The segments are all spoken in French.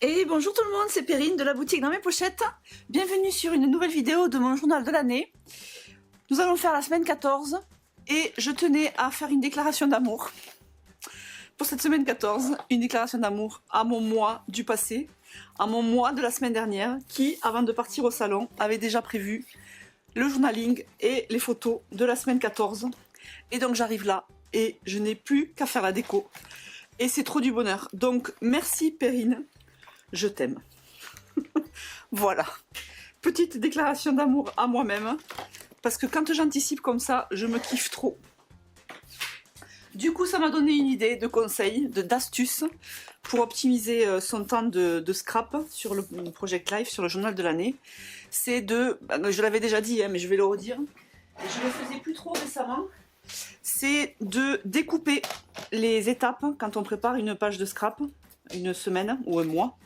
Et bonjour tout le monde, c'est Perrine de la boutique Dans mes pochettes. Bienvenue sur une nouvelle vidéo de mon journal de l'année. Nous allons faire la semaine 14 et je tenais à faire une déclaration d'amour. Pour cette semaine 14, une déclaration d'amour à mon moi du passé, à mon moi de la semaine dernière qui, avant de partir au salon, avait déjà prévu le journaling et les photos de la semaine 14. Et donc j'arrive là et je n'ai plus qu'à faire la déco. Et c'est trop du bonheur. Donc merci Perrine. Je t'aime. Voilà. Petite déclaration d'amour à moi-même. Parce que quand j'anticipe comme ça, je me kiffe trop. Du coup, ça m'a donné une idée de conseil, d'astuce pour optimiser son temps de scrap sur le Project Life, sur le journal de l'année. C'est de, je l'avais déjà dit, hein, mais je vais le redire. Je le faisais plus trop récemment. C'est de découper les étapes quand on prépare une page de scrap, une semaine ou un mois.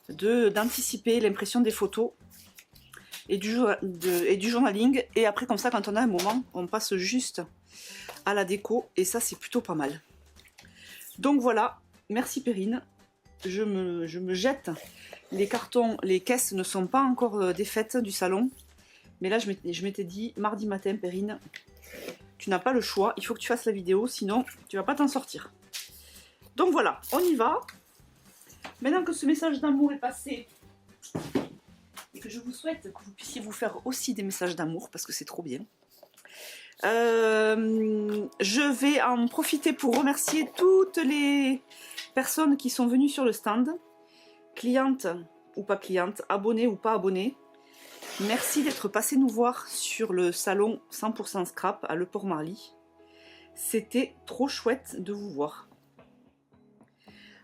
D'anticiper l'impression des photos et du journaling, et après comme ça quand on a un moment on passe juste à la déco et ça c'est plutôt pas mal. Donc voilà, merci Perrine, je me jette. Les cartons, les caisses ne sont pas encore défaites du salon, mais là je m'étais dit mardi matin Perrine, tu n'as pas le choix, il faut que tu fasses la vidéo sinon tu vas pas t'en sortir. Donc voilà, on y va. Maintenant que ce message d'amour est passé et que je vous souhaite que vous puissiez vous faire aussi des messages d'amour parce que c'est trop bien, je vais en profiter pour remercier toutes les personnes qui sont venues sur le stand, clientes ou pas clientes, abonnées ou pas abonnées. Merci d'être passé nous voir sur le salon 100% Scrap à Le Port-Marly. C'était trop chouette de vous voir.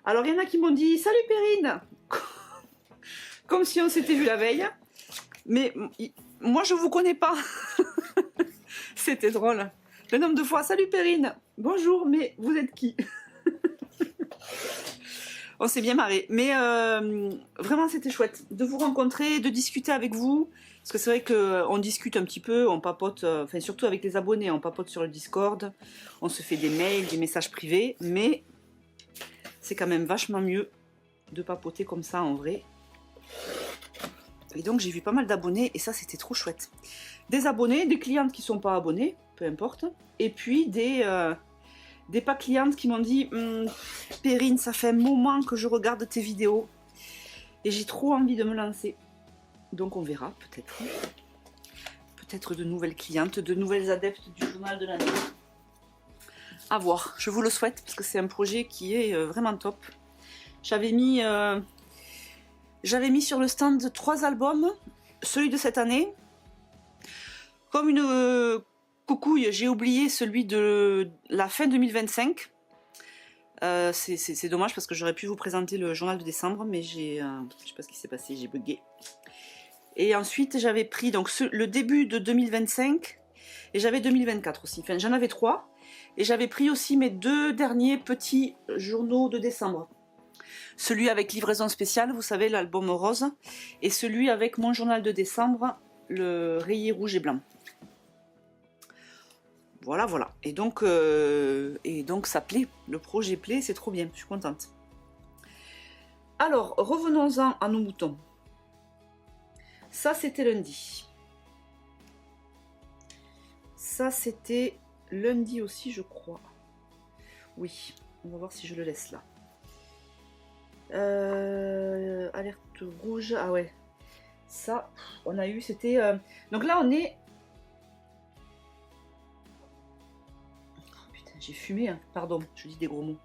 Alors il y en a qui m'ont dit « Salut Perrine !» Comme si on s'était vu la veille. Mais moi je vous connais pas. C'était drôle. Le nombre de fois « Salut Perrine !» Bonjour, mais vous êtes qui? On s'est bien marré. Mais vraiment c'était chouette de vous rencontrer, de discuter avec vous. Parce que c'est vrai qu'on discute un petit peu, on papote, enfin surtout avec les abonnés, on papote sur le Discord. On se fait des mails, des messages privés, mais... c'est quand même vachement mieux de papoter comme ça en vrai. Et donc j'ai vu pas mal d'abonnés et ça c'était trop chouette. Des abonnés, des clientes qui sont pas abonnées, peu importe. Et puis des pas clientes qui m'ont dit Perrine, ça fait un moment que je regarde tes vidéos et j'ai trop envie de me lancer. Donc on verra peut-être. Peut-être de nouvelles clientes, de nouvelles adeptes du journal de l'année. À voir, je vous le souhaite parce que c'est un projet qui est vraiment top. J'avais mis sur le stand 3 albums, celui de cette année. Comme une coucouille, j'ai oublié celui de la fin 2025. C'est dommage parce que j'aurais pu vous présenter le journal de décembre, mais je sais pas ce qui s'est passé, j'ai bugué. Et ensuite j'avais pris donc le début de 2025 et j'avais 2024 aussi. Enfin j'en avais 3. Et j'avais pris aussi mes 2 derniers petits journaux de décembre. Celui avec livraison spéciale, vous savez, l'album rose. Et celui avec mon journal de décembre, le rayé rouge et blanc. Voilà, voilà. Et donc ça plaît. Le projet plaît, c'est trop bien. Je suis contente. Alors, revenons-en à nos moutons. Ça, c'était lundi. Ça, c'était... lundi aussi je crois. Oui, on va voir si je le laisse là. Alerte rouge, ah ouais. Ça, on a eu, c'était... Donc là on est... Oh, putain, j'ai fumé, hein. Pardon, je dis des gros mots.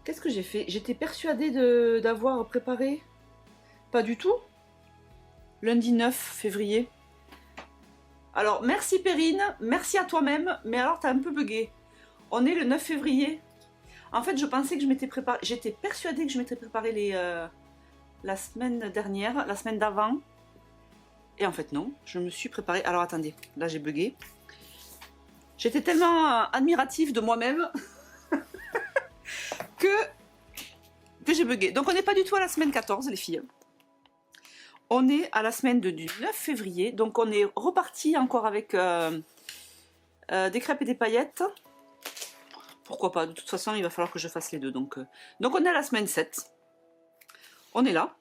Qu'est-ce que j'ai fait? J'étais persuadée d'avoir préparé. Pas du tout. Lundi 9 février. Alors, merci Perrine, merci à toi-même, mais alors t'as un peu bugué. On est le 9 février. En fait, je pensais que je m'étais préparé, j'étais persuadée que je m'étais préparé la semaine dernière, la semaine d'avant. Et en fait, non, je me suis préparée. Alors, attendez, là j'ai bugué. J'étais tellement admirative de moi-même que j'ai bugué. Donc, on n'est pas du tout à la semaine 14, les filles. On est à la semaine du 9 février, donc on est reparti encore avec des crêpes et des paillettes. pourquoi pas. De toute façon, il va falloir que je fasse les deux. Donc on est à la semaine 7. On est là.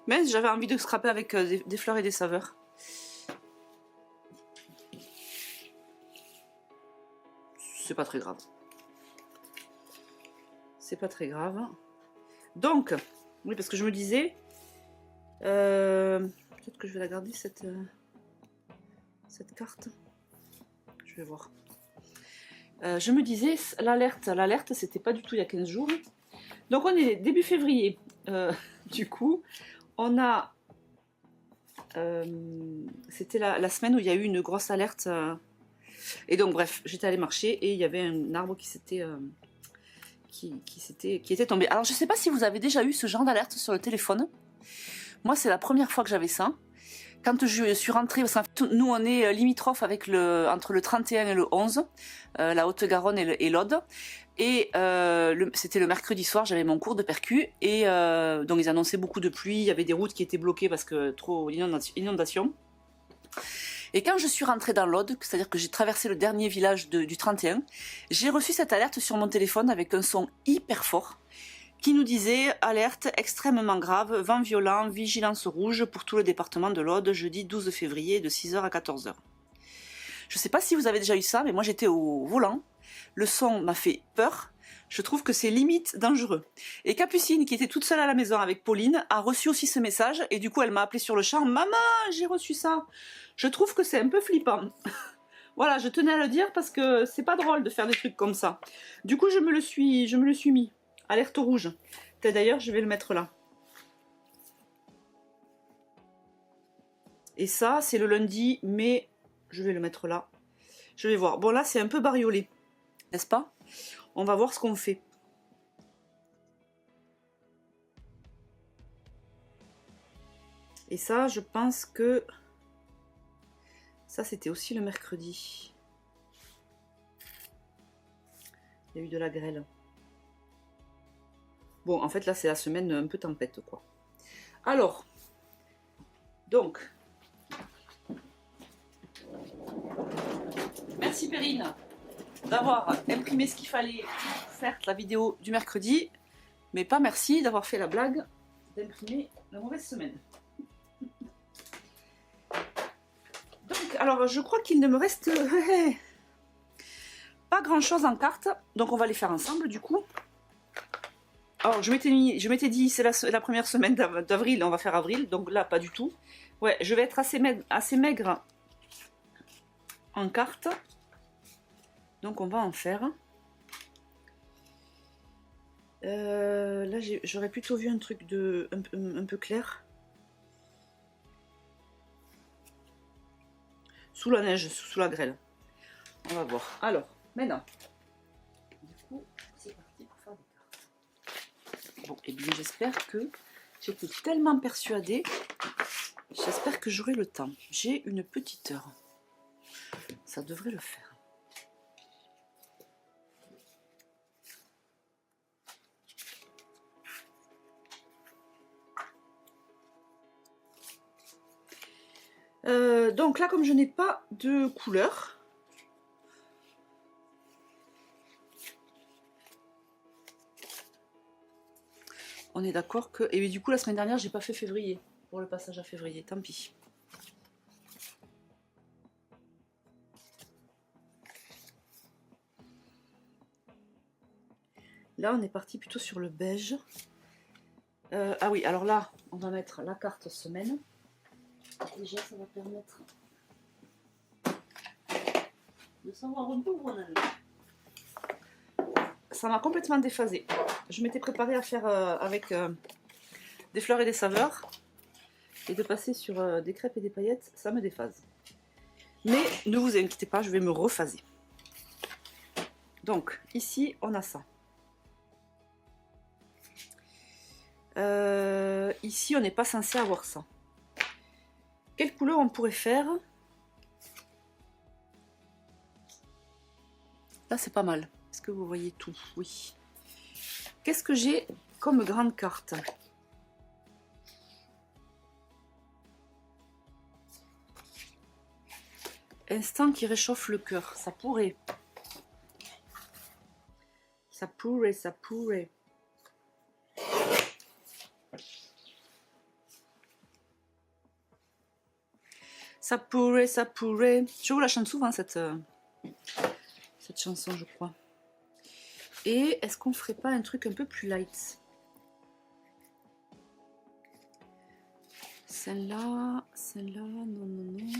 Mais j'avais envie de scraper avec des fleurs et des saveurs. C'est pas très grave. C'est pas très grave. Donc, oui, parce que je me disais... peut-être que je vais la garder, cette carte. Je vais voir. Je me disais, l'alerte, c'était pas du tout il y a 15 jours. Donc on est début février. Du coup, on a... c'était la semaine où il y a eu une grosse alerte. Et donc bref, j'étais allée marcher et il y avait un arbre qui s'était... qui était tombé. Alors je sais pas si vous avez déjà eu ce genre d'alerte sur le téléphone. Moi c'est la première fois que j'avais ça. Quand je suis rentrée, parce que nous on est limitrophes avec entre le 31 et le 11, la Haute-Garonne et l'Aude. Et c'était le mercredi soir, j'avais mon cours de percu. Et donc ils annonçaient beaucoup de pluie, il y avait des routes qui étaient bloquées parce que trop inondation. Et quand je suis rentrée dans l'Aude, c'est-à-dire que j'ai traversé le dernier village du 31, j'ai reçu cette alerte sur mon téléphone avec un son hyper fort qui nous disait « Alerte extrêmement grave, vent violent, vigilance rouge pour tout le département de l'Aude, jeudi 12 février de 6 h à 14 h ». Je ne sais pas si vous avez déjà eu ça, mais moi j'étais au volant, le son m'a fait peur, je trouve que c'est limite dangereux. Et Capucine, qui était toute seule à la maison avec Pauline, a reçu aussi ce message, et du coup elle m'a appelé sur le champ « Maman, j'ai reçu ça !» Je trouve que c'est un peu flippant. Voilà, je tenais à le dire parce que c'est pas drôle de faire des trucs comme ça. Du coup, je me le suis mis. Alerte rouge. D'ailleurs, je vais le mettre là. Et ça, c'est le lundi, mais je vais le mettre là. Je vais voir. Bon, là, c'est un peu bariolé, n'est-ce pas? On va voir ce qu'on fait. Et ça, je pense que... ça, c'était aussi le mercredi. Il y a eu de la grêle. Bon, en fait, là, c'est la semaine un peu tempête, quoi. Alors, donc, merci Perrine d'avoir imprimé ce qu'il fallait pour faire la vidéo du mercredi, mais pas merci d'avoir fait la blague d'imprimer la mauvaise semaine. Donc, alors, je crois qu'il ne me reste pas grand-chose en carte, donc on va les faire ensemble, du coup. Alors, je m'étais dit, c'est la première semaine d'avril, on va faire avril, donc là, pas du tout. Ouais, je vais être assez maigre en carte. Donc, on va en faire. Là, j'aurais plutôt vu un truc un peu clair. Sous la neige, sous la grêle. On va voir. Alors, maintenant. Du coup, c'est parti pour faire des cartes. Bon, et bien j'espère que j'étais tellement persuadée. J'espère que j'aurai le temps. J'ai une petite heure. Ça devrait le faire. Donc là, comme je n'ai pas de couleur, on est d'accord que... Et du coup, la semaine dernière, j'ai pas fait février. Pour le passage à février, tant pis. Là, on est parti plutôt sur le beige. Ah oui, alors là, on va mettre la carte semaine. Déjà, ça va permettre de savoir un peu où on en est. Ça m'a complètement déphasé. Je m'étais préparée à faire avec des fleurs et des saveurs. Et de passer sur des crêpes et des paillettes, ça me déphase. Mais ne vous inquiétez pas, je vais me rephaser. Donc, ici, on a ça. Ici, on n'est pas censé avoir ça. Quelle couleur on pourrait faire? Là, c'est pas mal. Est-ce que vous voyez tout? Oui. Qu'est-ce que j'ai comme grande carte? Instant qui réchauffe le cœur. Ça pourrait. Ça pourrait, ça pourrait. Ça pourrait, ça pourrait. Je vous la chante souvent cette chanson, je crois. Et est-ce qu'on ferait pas un truc un peu plus light? Celle-là, non, non, non.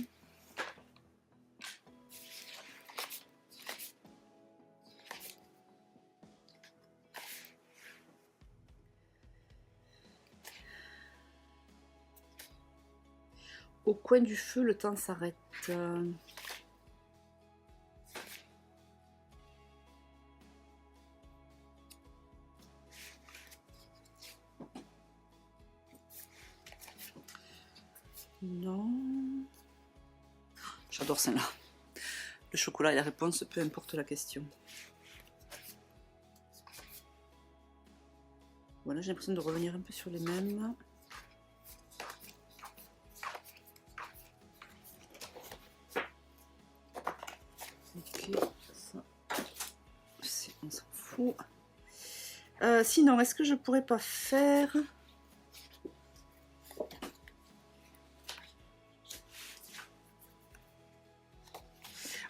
Au coin du feu, le temps s'arrête. Non. J'adore celle-là. Le chocolat et la réponse, peu importe la question. Voilà, j'ai l'impression de revenir un peu sur les mêmes. Ok, ça, on s'en fout. Sinon, est-ce que je pourrais pas faire...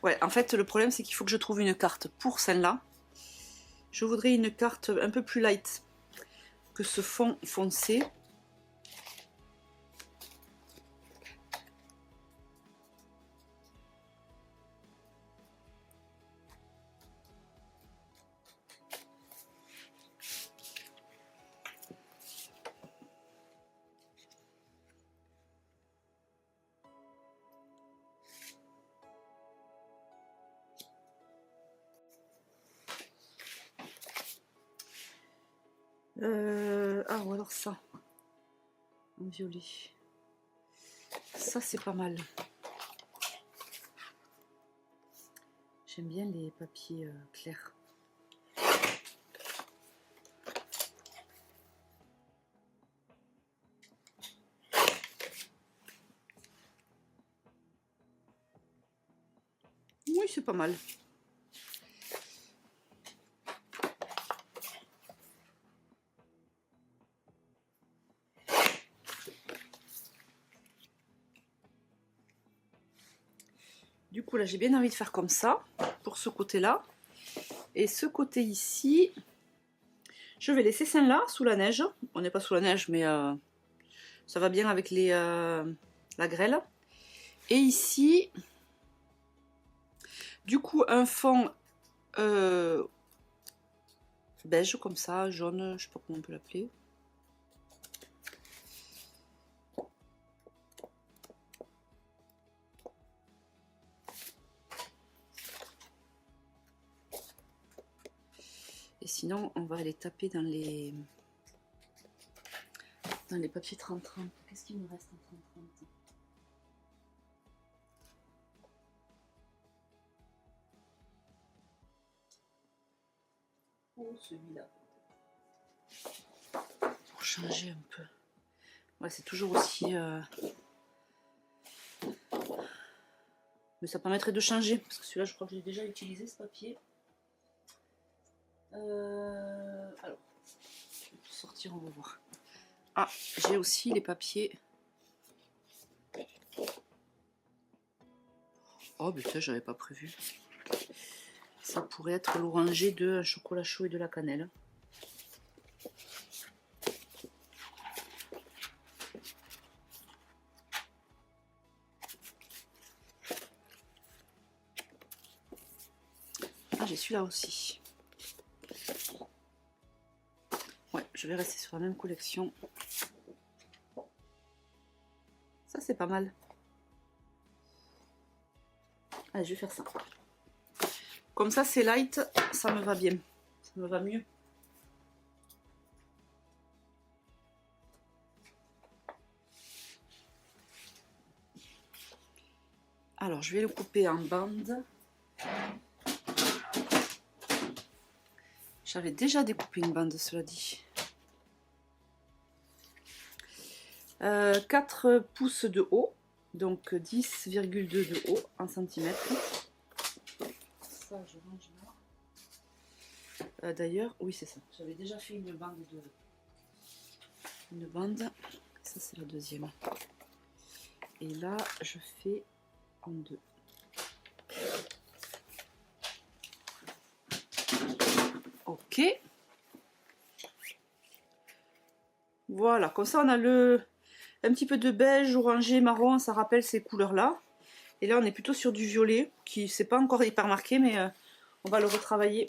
Ouais, en fait, le problème, c'est qu'il faut que je trouve une carte pour celle-là. Je voudrais une carte un peu plus light que ce fond foncé. Ah, ou alors ça, en violet. Ça, c'est pas mal. J'aime bien les papiers clairs. Oui, c'est pas mal. Du coup, là, j'ai bien envie de faire comme ça, pour ce côté-là. Et ce côté ici, je vais laisser celle-là sous la neige. On n'est pas sous la neige, mais ça va bien avec la grêle. Et ici, du coup, un fond beige, comme ça, jaune, je sais pas comment on peut l'appeler. Et sinon, on va aller taper dans les papiers 30-30. Qu'est-ce qu'il nous reste en 30-30? Oh, celui-là. Pour changer un peu. Ouais, c'est toujours aussi... Mais ça permettrait de changer. Parce que celui-là, je crois que j'ai déjà utilisé ce papier. Alors, je vais sortir, on va voir. Ah, j'ai aussi les papiers. Oh putain, j'avais pas prévu. Ça pourrait être l'oranger de un chocolat chaud et de la cannelle. Ah, j'ai celui-là aussi. Ouais, je vais rester sur la même collection. Ça, c'est pas mal. Allez, je vais faire ça. Comme ça, c'est light, ça me va bien. Ça me va mieux. Alors, je vais le couper en bandes. J'avais déjà découpé une bande, cela dit. 4 pouces de haut. Donc 10,2 de haut en centimètres. Ça, je range là. D'ailleurs, oui, c'est ça. J'avais déjà fait une bande Une bande. Ça, c'est la deuxième. Et là, je fais en deux. Ok. Voilà, comme ça, on a un petit peu de beige, orangé, marron. Ça rappelle ces couleurs-là. Et là, on est plutôt sur du violet, qui c'est pas encore hyper marqué, mais on va le retravailler.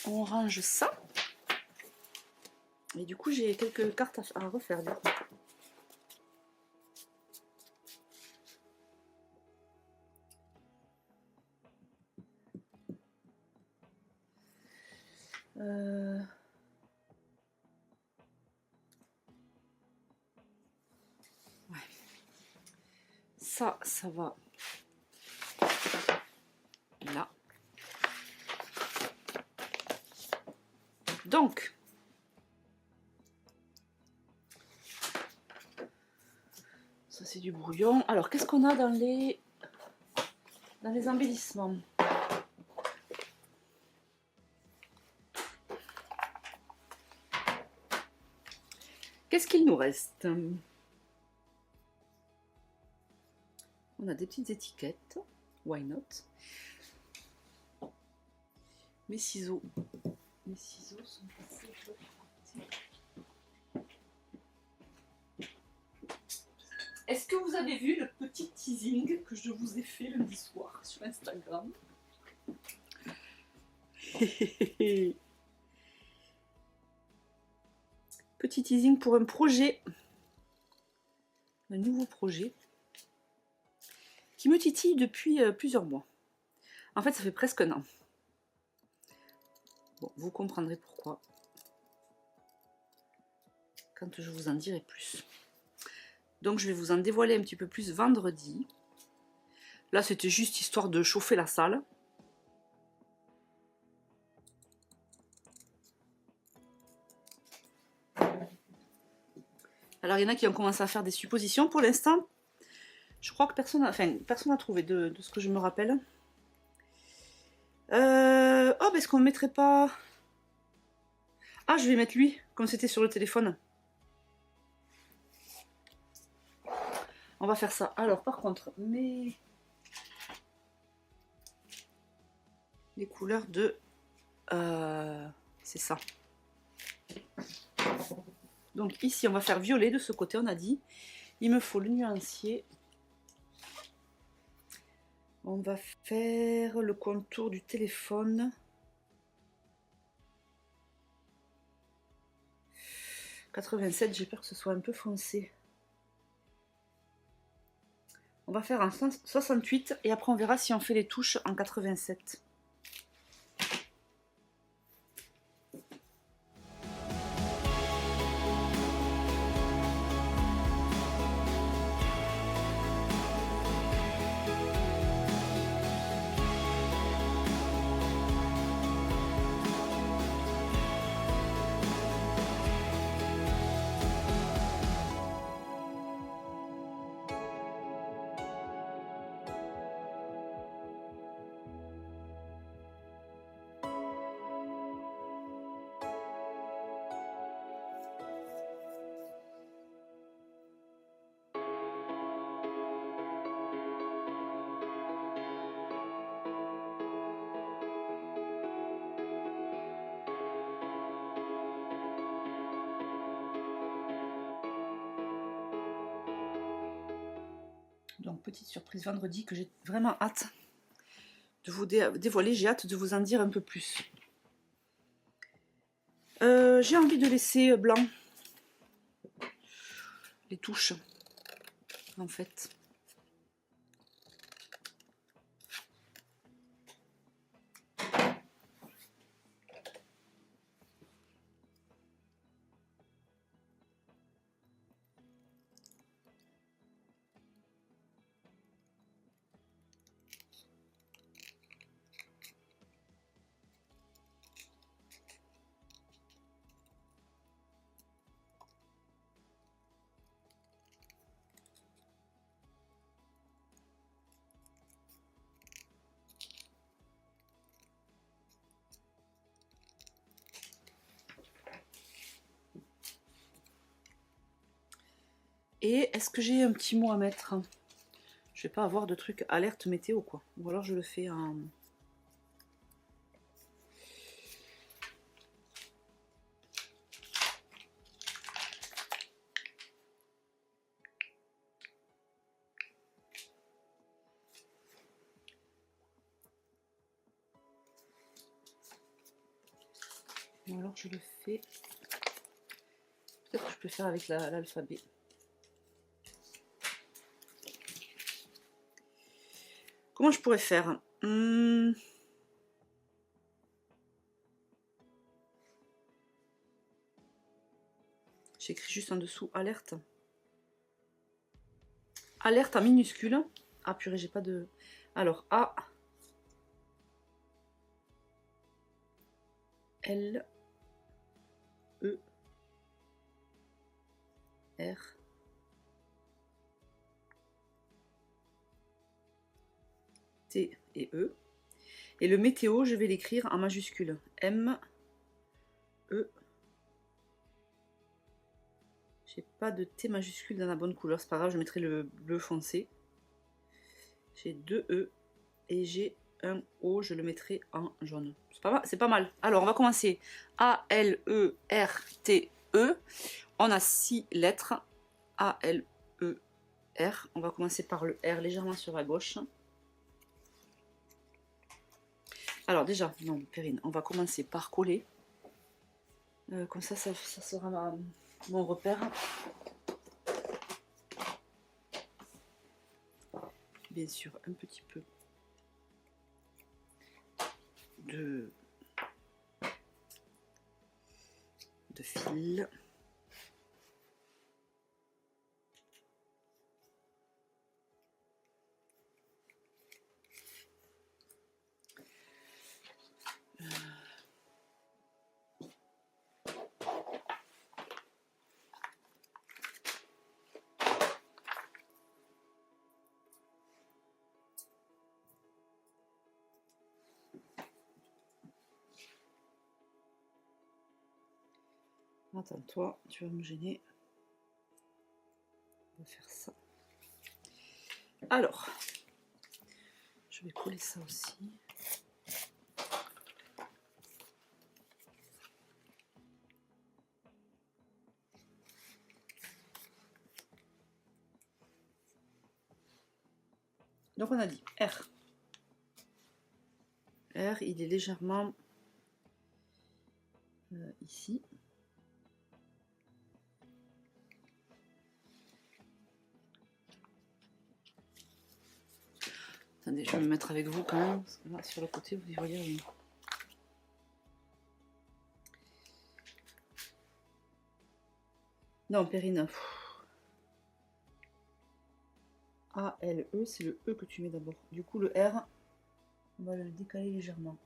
On range ça. Et du coup, j'ai quelques cartes à refaire. Du coup. Ouais. Ça va là. Donc, ça c'est du brouillon. Alors, qu'est-ce qu'on a dans les embellissements? Qu'est-ce qu'il nous reste? On a des petites étiquettes. Why not? Mes ciseaux. Mes ciseaux sont assez jolis. Est-ce que vous avez vu le petit teasing que je vous ai fait lundi soir sur Instagram? Petit teasing pour un projet, un nouveau projet, qui me titille depuis plusieurs mois. En fait, ça fait presque un an. Bon, vous comprendrez pourquoi quand je vous en dirai plus. Donc, je vais vous en dévoiler un petit peu plus vendredi. Là, c'était juste histoire de chauffer la salle. Alors, il y en a qui ont commencé à faire des suppositions. Pour l'instant, je crois que personne n'a trouvé de ce que je me rappelle. Oh, ben, est-ce qu'on ne mettrait pas... Ah, je vais mettre lui, comme c'était sur le téléphone. On va faire ça. Alors, par contre, les couleurs de... c'est ça. Donc ici, on va faire violet de ce côté, on a dit. Il me faut le nuancier. On va faire le contour du téléphone. « 87 », j'ai peur que ce soit un peu foncé. On va faire un 68 et après on verra si on fait les touches en 87. Donc petite surprise vendredi que j'ai vraiment hâte de vous dévoiler, j'ai hâte de vous en dire un peu plus. J'ai envie de laisser blanc les touches, en fait. Et est-ce que j'ai un petit mot à mettre? Je vais pas avoir de truc alerte météo quoi. Ou alors je le fais en... Ou alors je le fais... Peut-être que je peux faire avec l'alphabet. Comment je pourrais faire? J'écris juste en dessous alerte. Alerte en minuscule. Ah purée, j'ai pas de... Alors A. L. E. R. T et E. Et le météo, je vais l'écrire en majuscule. M. E. J'ai pas de T majuscule dans la bonne couleur. C'est pas grave, je mettrai le bleu foncé. J'ai 2 E. Et j'ai un O, je le mettrai en jaune. C'est pas mal. Alors, on va commencer. A, L, E, R, T, E. On a 6 lettres. A, L, E, R. On va commencer par le R légèrement sur la gauche. Alors déjà, non, Perrine, on va commencer par coller. Comme ça sera mon repère. Bien sûr, un petit peu de fil. Attends, toi, tu vas me gêner. On va faire ça. Alors, je vais coller ça aussi. Donc on a dit R. R, il est légèrement ici. Attendez, je vais me mettre avec vous quand même, parce que là, sur le côté, vous y voyez rien. Non, Perrine. A, L, E, c'est le E que tu mets d'abord. Du coup, le R, on va le décaler légèrement.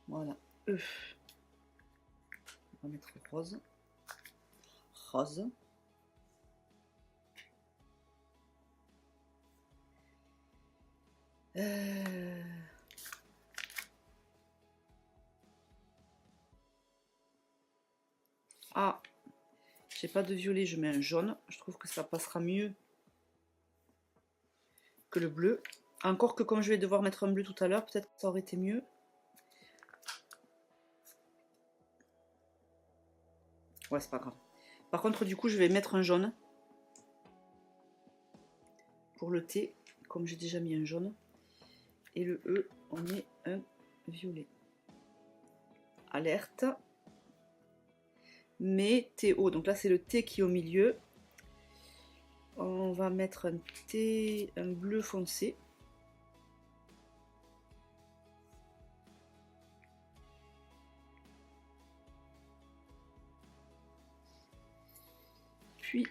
Voilà, E. On va mettre rose. Rose. Ah, j'ai pas de violet, je mets un jaune. Je trouve que ça passera mieux que le bleu. Encore que comme je vais devoir mettre un bleu tout à l'heure, peut-être que ça aurait été mieux. Ouais, c'est pas grave. Par contre, du coup, je vais mettre un jaune. Pour le T, comme j'ai déjà mis un jaune. Et le E, on met un violet. Alerte. Météo. Donc là, c'est le T qui est au milieu. On va mettre un T, un bleu foncé. Puis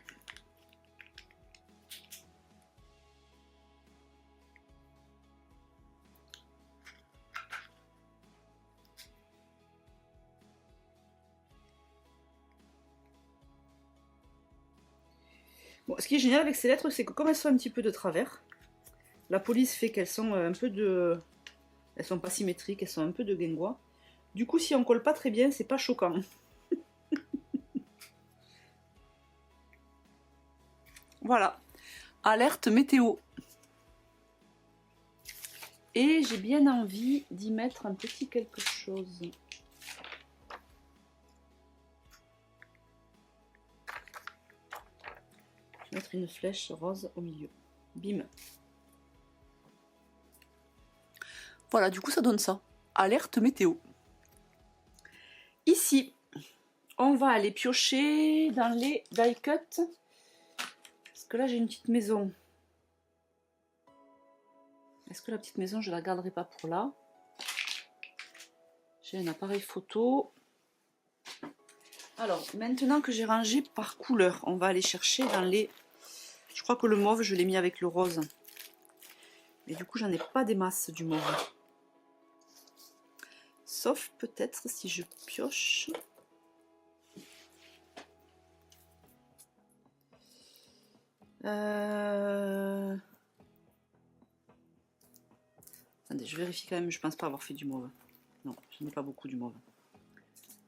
bon, ce qui est génial avec ces lettres, c'est que comme elles sont un petit peu de travers, la police fait qu'elles sont un peu de... Elles sont pas symétriques, elles sont un peu de guingois. Du coup, si on colle pas très bien, c'est pas choquant. Voilà, alerte météo. Et j'ai bien envie d'y mettre un petit quelque chose. Je vais mettre une flèche rose au milieu. Bim. Voilà, du coup ça donne ça. Alerte météo. Ici, on va aller piocher dans les die cut. Parce que là j'ai une petite maison. Est-ce que la petite maison je la garderai pas pour là? J'ai un appareil photo. Alors, maintenant que j'ai rangé par couleur, on va aller chercher dans les... Je crois que le mauve, je l'ai mis avec le rose. Et du coup, j'en ai pas des masses du mauve. Sauf peut-être si je pioche. Attendez, je vérifie quand même, je pense pas avoir fait du mauve. Non, je n'ai pas beaucoup du mauve.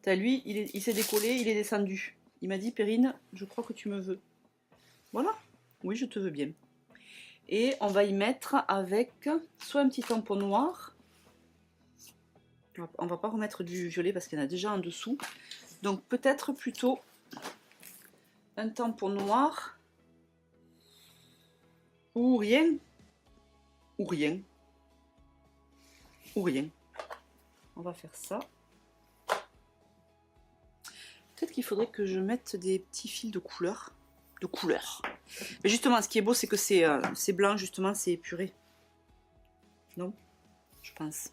T'as lui, il s'est décollé, il est descendu. Il m'a dit, Perrine, je crois que tu me veux. Voilà, oui, je te veux bien. Et on va y mettre avec soit un petit tampon noir. On va pas remettre du violet parce qu'il y en a déjà en dessous. Donc peut-être plutôt un tampon noir. Ou rien. Ou rien. Ou rien. On va faire ça. Peut-être qu'il faudrait que je mette des petits fils de couleur. De couleur. Mais justement, ce qui est beau, c'est que c'est blanc, justement, c'est épuré. Non? Je pense.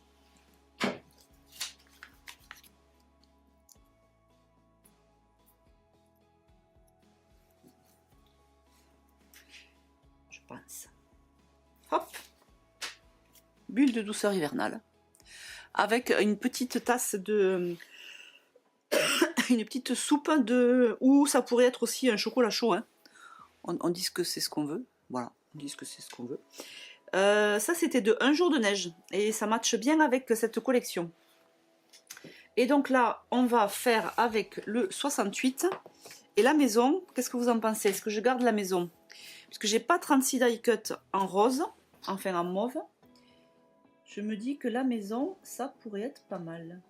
Je pense. Hop! Bulle de douceur hivernale. Avec une petite tasse de... une petite soupe de... Ou ça pourrait être aussi un chocolat chaud, hein. On dit que c'est ce qu'on veut. Voilà, on dit que c'est ce qu'on veut. Ça, c'était de Un jour de neige. Et ça matche bien avec cette collection. Et donc là, on va faire avec le 68. Et la maison, qu'est-ce que vous en pensez? Est-ce que je garde la maison? Parce que j'ai pas 36 die cut en rose, enfin en mauve. Je me dis que la maison, ça pourrait être pas mal.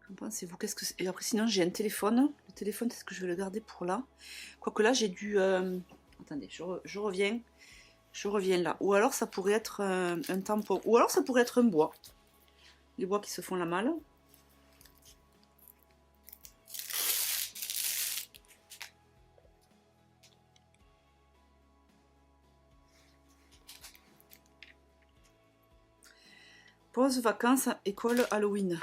Qu'en pensez-vous? Qu'est-ce que c'est? Et après, sinon, j'ai un téléphone. Le téléphone, est-ce que je vais le garder pour là? Quoique là, j'ai dû... Attendez, je reviens. Je reviens là. Ou alors, ça pourrait être un tampon. Ou alors, ça pourrait être un bois. Les bois qui se font la malle. Pause, vacances, école, Halloween.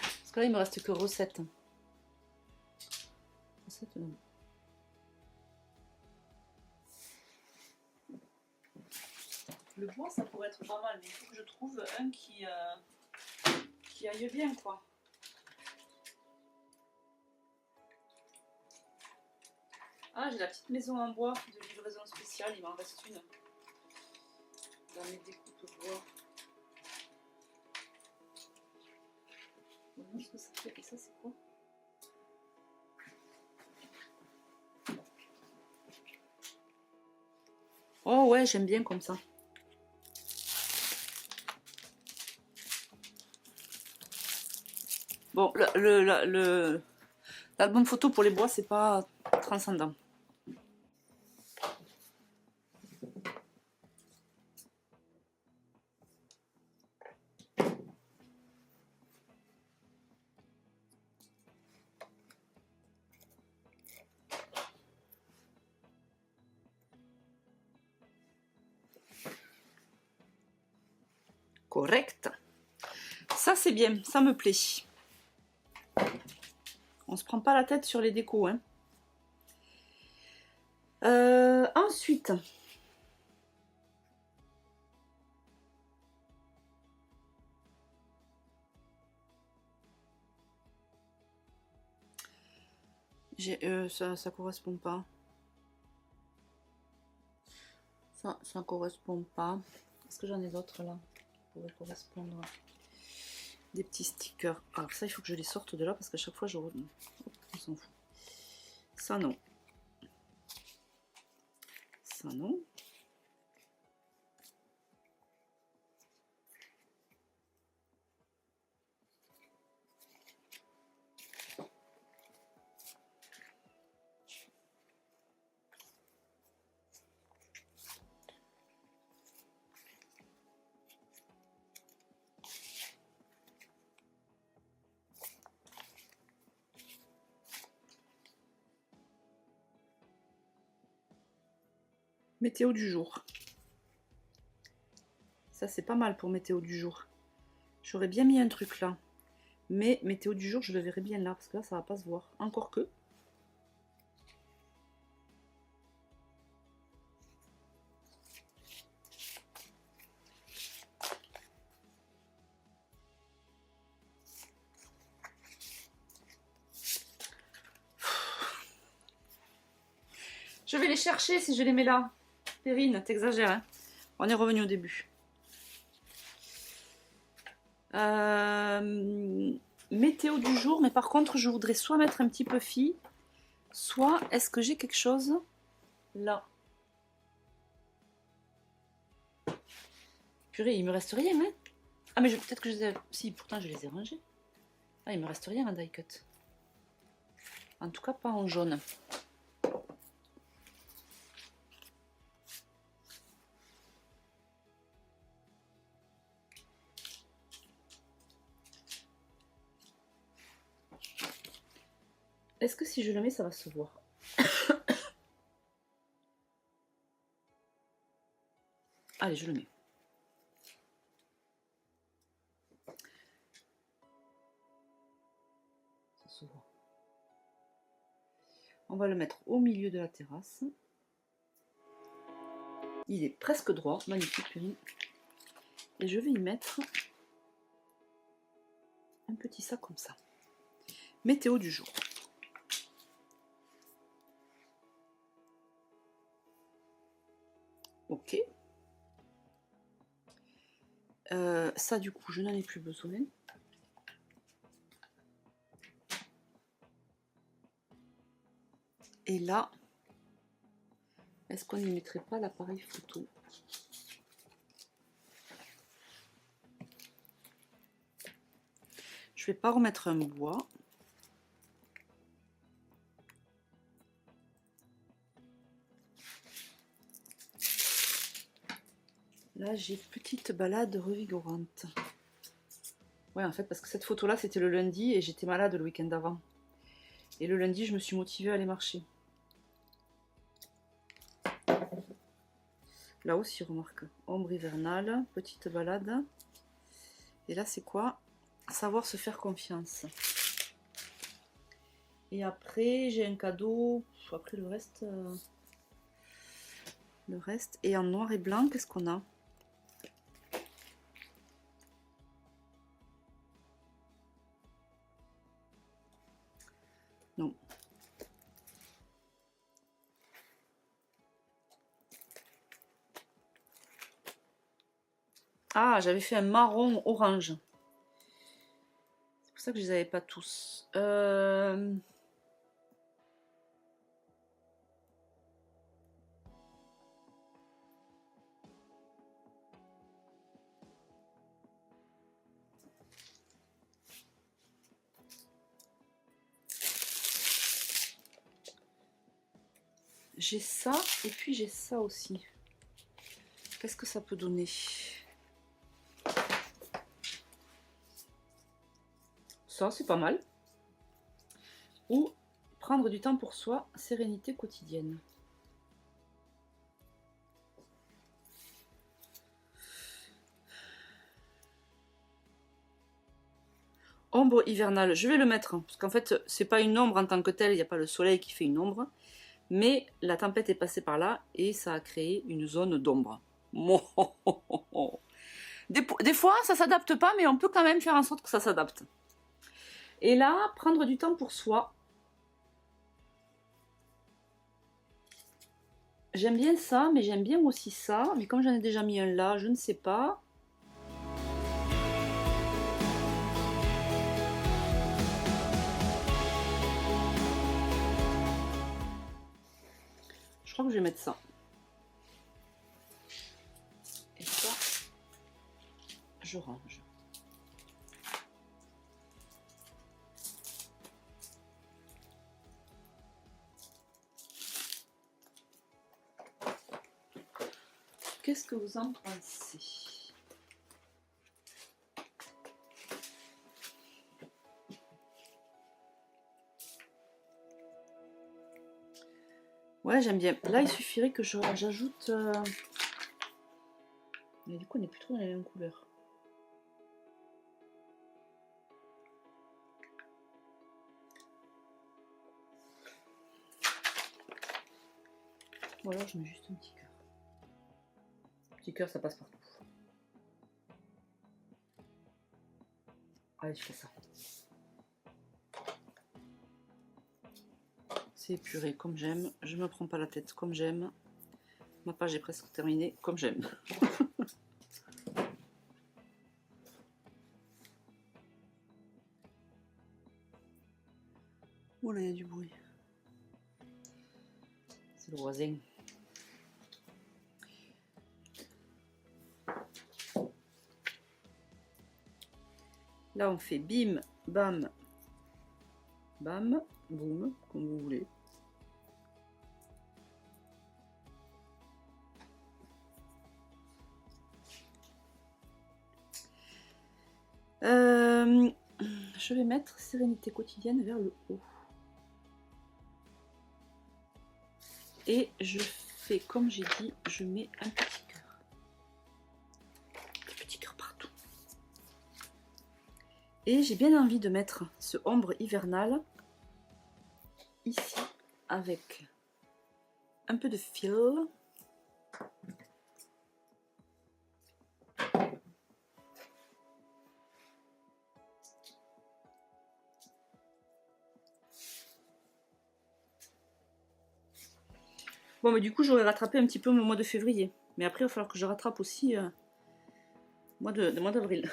Parce que là, il me reste que recette. Recette, non. Le bois, ça pourrait être pas mal, mais il faut que je trouve un qui aille bien, quoi. Ah, j'ai la petite maison en bois de livraison spéciale, il m'en reste une. Dans mes découpes bois. Voyons ce que ça fait. Et ça, c'est quoi? Oh ouais, j'aime bien comme ça. Bon, l'album photo pour les bois, c'est pas transcendant. Correct. Ça c'est bien, ça me plaît. On se prend pas la tête sur les décos, hein. Ensuite, ça correspond pas. Ça correspond pas. Est-ce que j'en ai d'autres là qui pourraient correspondre? Des petits stickers. Alors ça, il faut que je les sorte de là parce qu'à chaque fois, je... Hop, on s'en fout. Ça, non. Ça, non. Météo du jour. Ça, c'est pas mal pour météo du jour. J'aurais bien mis un truc là. Mais météo du jour, je le verrai bien là. Parce que là, ça va pas se voir. Encore que. Je vais les chercher si je les mets là. Perrine, t'exagères, hein. On est revenu au début. Météo du jour, mais par contre, je voudrais soit mettre un petit peu fille, soit est-ce que j'ai quelque chose là? Purée, il me reste rien, hein. Ah, mais peut-être que je les ai... Si, pourtant, je les ai rangés. Ah, il me reste rien en die cut. En tout cas, pas en jaune. Est-ce que si je le mets, ça va se voir? Allez, je le mets. Ça se voit. On va le mettre au milieu de la terrasse. Il est presque droit, magnifique, Purine. Et je vais y mettre un petit sac comme ça. Météo du jour. Ok. Ça, du coup, je n'en ai plus besoin. Et là, est-ce qu'on n'y mettrait pas l'appareil photo? Je vais pas remettre un bois. Là, j'ai petite balade revigorante. Ouais, en fait, parce que cette photo-là, c'était le lundi et j'étais malade le week-end d'avant. Et le lundi, je me suis motivée à aller marcher. Là aussi, remarque, ombre hivernale, petite balade. Et là, c'est quoi? Savoir se faire confiance. Et après, j'ai un cadeau. Après, le reste... Et en noir et blanc, qu'est-ce qu'on a? Non. Ah, j'avais fait un marron orange. C'est pour ça que je les avais pas tous. J'ai ça et puis j'ai ça aussi. Qu'est-ce que ça peut donner? Ça, c'est pas mal. Ou prendre du temps pour soi, sérénité quotidienne. Ombre hivernale, je vais le mettre, parce qu'en fait, c'est pas une ombre en tant que telle, il n'y a pas le soleil qui fait une ombre, mais la tempête est passée par là et ça a créé une zone d'ombre. Des fois, ça s'adapte pas, mais on peut quand même faire en sorte que ça s'adapte. Et là, prendre du temps pour soi. J'aime bien ça, mais j'aime bien aussi ça. Mais comme j'en ai déjà mis un là, je ne sais pas. Je crois que je vais mettre ça. Et ça, je range. Qu'est-ce que vous en pensez? Ouais, j'aime bien. Là, il suffirait que j'ajoute... Mais du coup, on n'est plus trop dans les mêmes couleurs. Ou alors, je mets juste un petit cœur. Petit cœur, ça passe partout. Allez, je fais ça. C'est épuré comme j'aime. Je me prends pas la tête comme j'aime. Ma page est presque terminée comme j'aime. Oh là, il y a du bruit. C'est le voisin. Là, on fait bim, bam, bam, boum, comme vous voulez. Je vais mettre sérénité quotidienne vers le haut. Et je fais comme j'ai dit, je mets un petit cœur. Des petits cœurs partout. Et j'ai bien envie de mettre ce ombre hivernal ici avec un peu de fil. Bon, mais du coup, j'aurais rattrapé un petit peu mon mois de février. Mais après, il va falloir que je rattrape aussi le mois d'avril.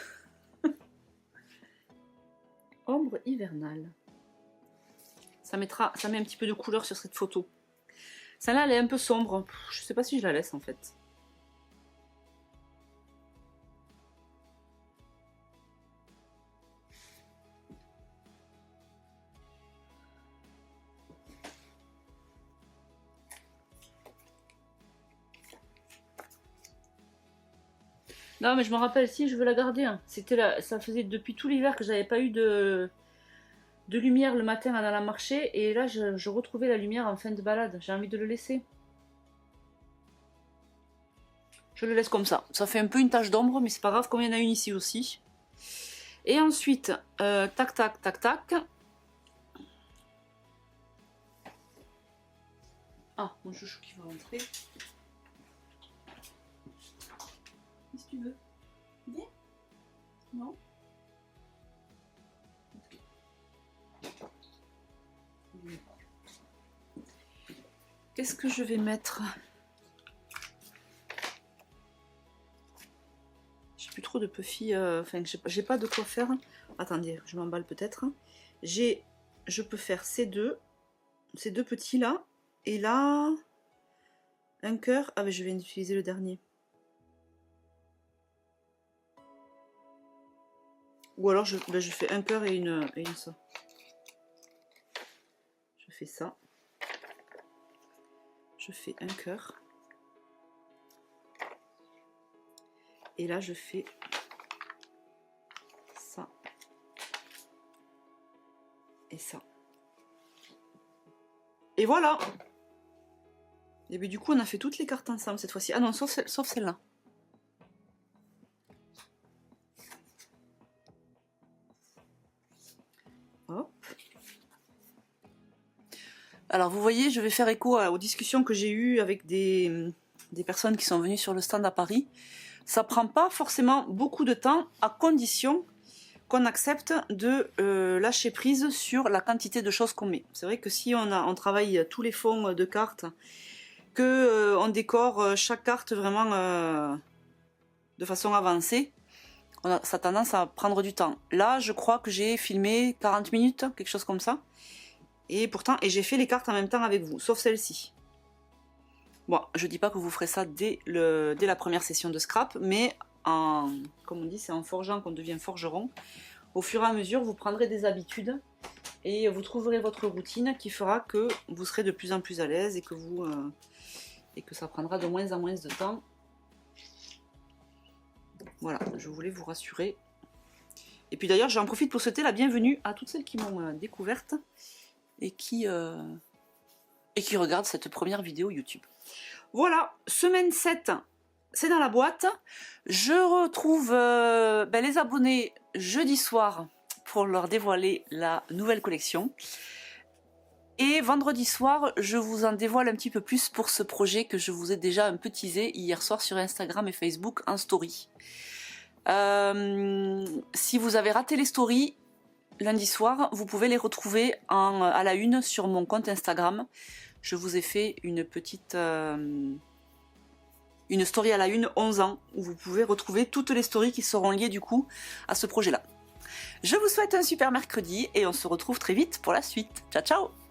Ombre hivernale. Ça met un petit peu de couleur sur cette photo. Celle-là, elle est un peu sombre. Je sais pas si je la laisse en fait. Non, mais je me rappelle, si je veux la garder. Hein. Ça faisait depuis tout l'hiver que j'avais pas eu de lumière le matin en allant marcher. Et là, je retrouvais la lumière en fin de balade. J'ai envie de le laisser. Je le laisse comme ça. Ça fait un peu une tache d'ombre, mais c'est pas grave, comme il y en a une ici aussi. Et ensuite, tac, tac, tac, tac. Ah, mon chouchou qui va rentrer. Qu'est-ce que tu veux? Viens. Non? Qu'est-ce que je vais mettre? J'ai plus trop de puffy, enfin j'ai pas de quoi faire. Attendez, je m'emballe peut-être. Je peux faire ces deux petits là, et là, un cœur. Ah mais je viens d'utiliser le dernier. Ou alors je fais un cœur et une ça. Je fais ça. Je fais un cœur. Et là je fais ça. Et ça. Et voilà. Et bien du coup on a fait toutes les cartes ensemble cette fois-ci. Ah non, sauf celle-là. Alors vous voyez, je vais faire écho aux discussions que j'ai eues avec des personnes qui sont venues sur le stand à Paris. Ça prend pas forcément beaucoup de temps, à condition qu'on accepte de lâcher prise sur la quantité de choses qu'on met. C'est vrai que si on travaille tous les fonds de cartes, que on décore chaque carte vraiment de façon avancée, ça a tendance à prendre du temps. Là, je crois que j'ai filmé 40 minutes, quelque chose comme ça. Et pourtant, j'ai fait les cartes en même temps avec vous, sauf celle-ci. Bon, je dis pas que vous ferez ça dès la première session de scrap, mais comme on dit, c'est en forgeant qu'on devient forgeron. Au fur et à mesure, vous prendrez des habitudes et vous trouverez votre routine qui fera que vous serez de plus en plus à l'aise et que ça prendra de moins en moins de temps. Voilà, je voulais vous rassurer. Et puis d'ailleurs, j'en profite pour souhaiter la bienvenue à toutes celles qui m'ont découverte et qui regardent cette première vidéo YouTube. Voilà, semaine 7, c'est dans la boîte. Je retrouve les abonnés jeudi soir pour leur dévoiler la nouvelle collection. Et vendredi soir, je vous en dévoile un petit peu plus pour ce projet que je vous ai déjà un peu teasé hier soir sur Instagram et Facebook en story. Si vous avez raté les stories, lundi soir, vous pouvez les retrouver à la une sur mon compte Instagram. Je vous ai fait une petite... une story à la une 11 ans, où vous pouvez retrouver toutes les stories qui seront liées du coup à ce projet-là. Je vous souhaite un super mercredi et on se retrouve très vite pour la suite. Ciao ciao!